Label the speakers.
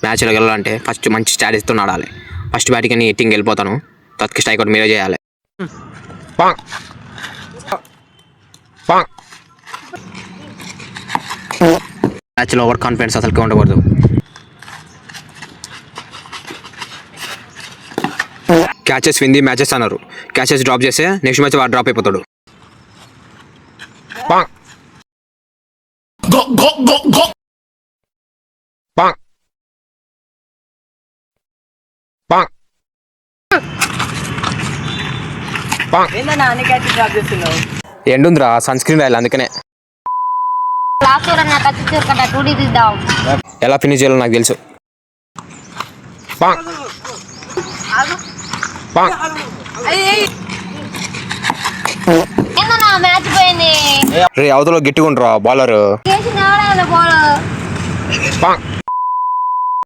Speaker 1: మ్యాచ్లో గెలవాలంటే ఫస్ట్ మంచి స్ట్రాటజీతో ఆడాలి. ఫస్ట్ బ్యాటింగ్ అని హిట్టింగ్ వెళ్ళిపోతాను, తత్కి స్ట్రైక్ అవుట్ మీరే చేయాలి. మ్యాచ్లో ఓవర్ కాన్ఫిడెన్స్ అసలుకే ఉండకూడదు. క్యాచెస్ విన్ ది మ్యాచెస్ అన్నారు. క్యాచెస్ డ్రాప్ చేస్తే నెక్స్ట్ మ్యాచ్ వాడు డ్రాప్ అయిపోతాడు. ఎండుందిరా సన్ స్క్రీన్ రాయాలి, అందుకనే. ఎలా ఫినిష్ చేయాలో నాకు తెలుసు. రే అవతల గట్టిగా ఉండరా బౌలర్.